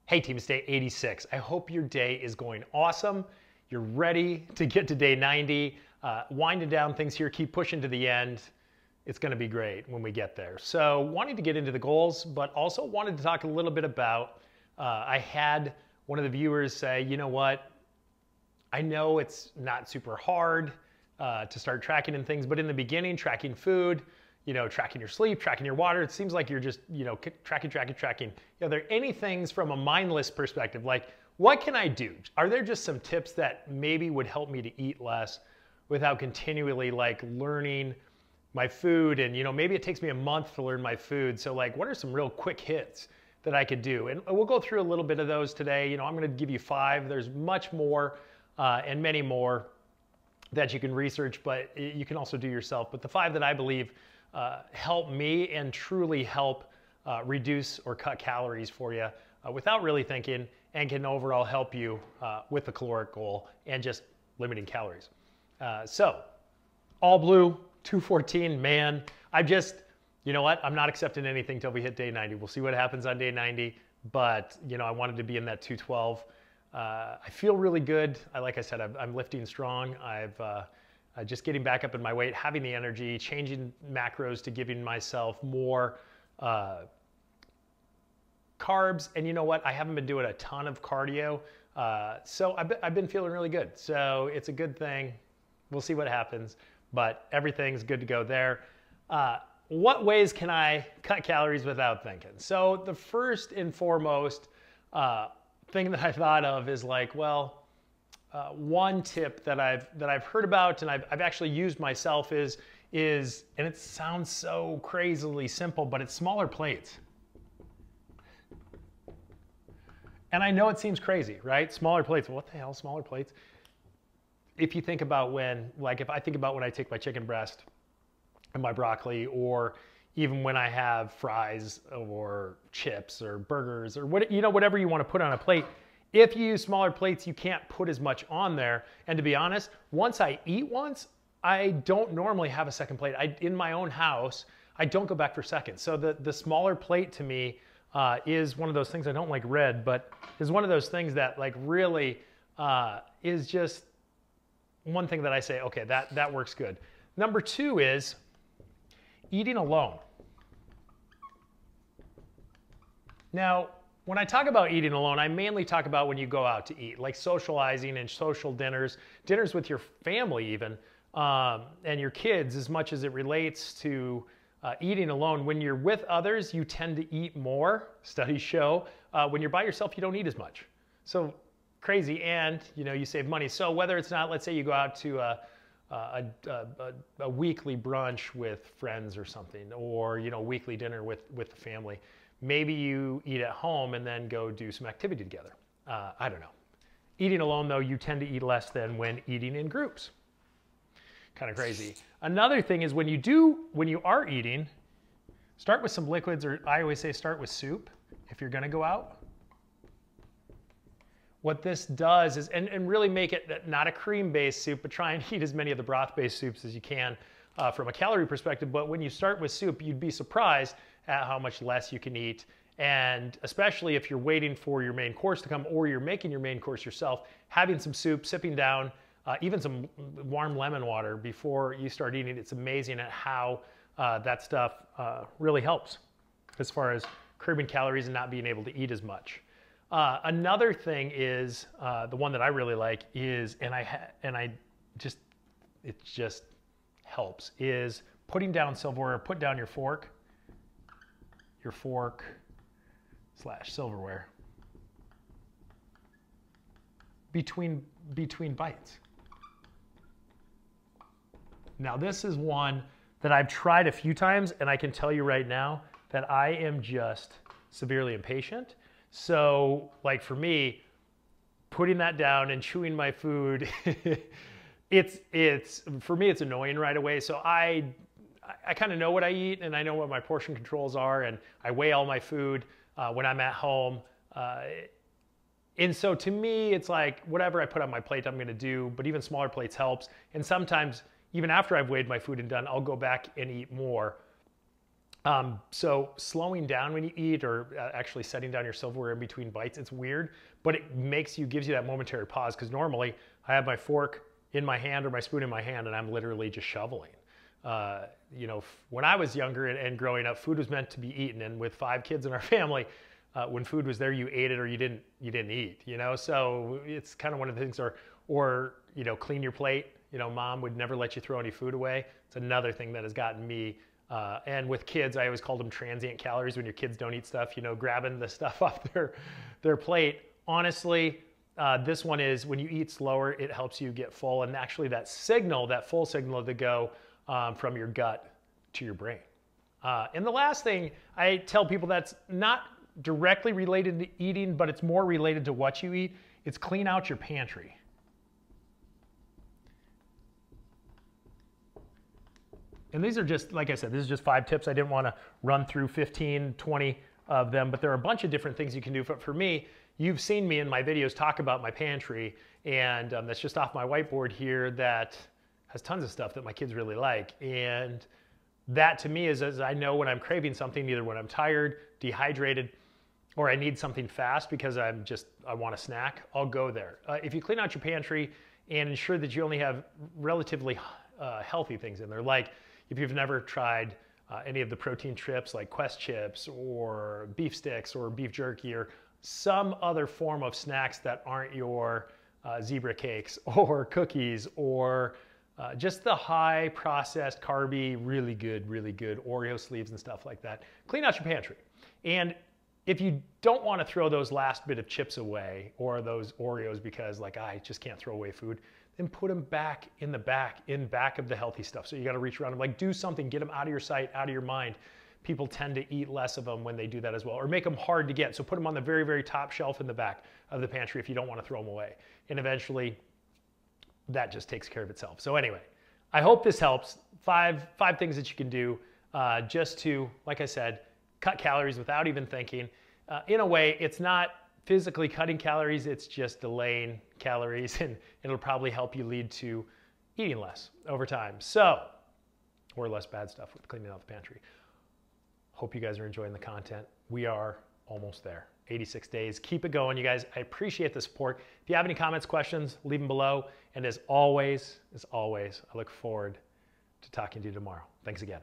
Hey team, it's day 86. I hope your day is going awesome. You're ready to get to day 90. Winding down things here, keep pushing to the end. It's gonna be great when we get there. So wanting to get into the goals, but also wanted to talk a little bit about, I had one of the viewers say, you know what, I know it's not super hard to start tracking and things, but in the beginning, tracking food, tracking your sleep, tracking your water, it seems like you're just, tracking. Are there any things from a mindless perspective, like what can I do? Are there just some tips that maybe would help me to eat less without continually like learning my food? And maybe it takes me a month to learn my food. So like, what are some real quick hits that I could do? And we'll go through a little bit of those today. I'm gonna give you 5. There's much more and many more that you can research, but you can also do yourself. But the 5 that I believe help me and truly help reduce or cut calories for you without really thinking, and can overall help you with the caloric goal and just limiting calories. So all blue, 214, man, you know what? I'm not accepting anything till we hit day 90. We'll see what happens on day 90, but I wanted to be in that 212. I feel really good. Like I said, I'm lifting strong. Just getting back up in my weight, having the energy, changing macros to giving myself more carbs. And you know what? I haven't been doing a ton of cardio. So I've been feeling really good. So it's a good thing. We'll see what happens, but everything's good to go there. What ways can I cut calories without thinking? So the first and foremost thing that I thought of is like, well, one tip that I've heard about and I've actually used myself is, and it sounds so crazily simple, but it's smaller plates. And I know it seems crazy, right? Smaller plates. What the hell, smaller plates? If you think about if I think about when I take my chicken breast and my broccoli, or even when I have fries or chips or burgers or whatever you want to put on a plate. If you use smaller plates, you can't put as much on there. And to be honest, once I eat once, I don't normally have a second plate. In my own house, I don't go back for seconds. So the smaller plate to me is one of those things. I don't like red, but is one of those things that like really is just one thing that I say, okay, that works good. Number 2 is eating alone. Now, when I talk about eating alone, I mainly talk about when you go out to eat, like socializing and social dinners with your family even, and your kids, as much as it relates to eating alone. When you're with others, you tend to eat more, studies show. When you're by yourself, you don't eat as much. So crazy, and you save money. So whether it's not, let's say you go out to a weekly brunch with friends or something, or weekly dinner with the family. Maybe you eat at home and then go do some activity together. I don't know. Eating alone, though, you tend to eat less than when eating in groups. Kind of crazy. Another thing is when you are eating, start with some liquids, or I always say start with soup if you're gonna go out. What this does is, and really make it not a cream-based soup, but try and eat as many of the broth-based soups as you can from a calorie perspective. But when you start with soup, you'd be surprised at how much less you can eat. And especially if you're waiting for your main course to come, or you're making your main course yourself, having some soup, sipping down, even some warm lemon water before you start eating, it's amazing at how that stuff really helps as far as curbing calories and not being able to eat as much. Another thing is, the one that I really like is, it just helps, is putting down silverware. Put down your fork / silverware between bites. Now this is one that I've tried a few times, and I can tell you right now that I am just severely impatient. So like for me, putting that down and chewing my food, for me, it's annoying right away. So I kind of know what I eat, and I know what my portion controls are, and I weigh all my food when I'm at home. And so to me, it's like whatever I put on my plate, I'm gonna do, but even smaller plates helps. And sometimes, even after I've weighed my food and done, I'll go back and eat more. So slowing down when you eat, or actually setting down your silverware in between bites, it's weird, but it gives you that momentary pause, because normally I have my fork in my hand or my spoon in my hand and I'm literally just shoveling. You know, when I was younger and growing up, food was meant to be eaten, and with 5 kids in our family, when food was there, you ate it or you didn't eat, you know? So it's kind of one of the things, or, you know, clean your plate. You know, mom would never let you throw any food away. It's another thing that has gotten me. And with kids, I always called them transient calories, when your kids don't eat stuff, you know, grabbing the stuff off their plate. Honestly, this one is, when you eat slower, it helps you get full. And actually that full signal to go from your gut to your brain. And the last thing I tell people that's not directly related to eating, but it's more related to what you eat, it's clean out your pantry. And these are just, like I said, this is just 5 tips. I didn't want to run through 15, 20 of them, but there are a bunch of different things you can do. But for me, you've seen me in my videos talk about my pantry, and that's just off my whiteboard here that has tons of stuff that my kids really like. And that to me is, as I know when I'm craving something, either when I'm tired, dehydrated, or I need something fast because I want a snack, I'll go there. If you clean out your pantry and ensure that you only have relatively healthy things in there, like if you've never tried any of the protein chips like Quest chips or beef sticks or beef jerky or some other form of snacks that aren't your zebra cakes or cookies or just the high processed carby, really good Oreo sleeves and stuff like that, clean out your pantry. And if you don't want to throw those last bit of chips away or those Oreos because like I just can't throw away food, then put them back in back of the healthy stuff. So you got to reach around them, like do something, get them out of your sight, out of your mind. People tend to eat less of them when they do that as well, or make them hard to get. So put them on the very top shelf in the back of the pantry if you don't want to throw them away. And eventually that just takes care of itself. So anyway, I hope this helps. Five things that you can do just to, like I said, cut calories without even thinking. In a way, it's not physically cutting calories, it's just delaying calories, and it'll probably help you lead to eating less over time. So, or less bad stuff with cleaning out the pantry. Hope you guys are enjoying the content. We are almost there. 86 days. Keep it going, you guys. I appreciate the support. If you have any comments, questions, leave them below. And as always, I look forward to talking to you tomorrow. Thanks again.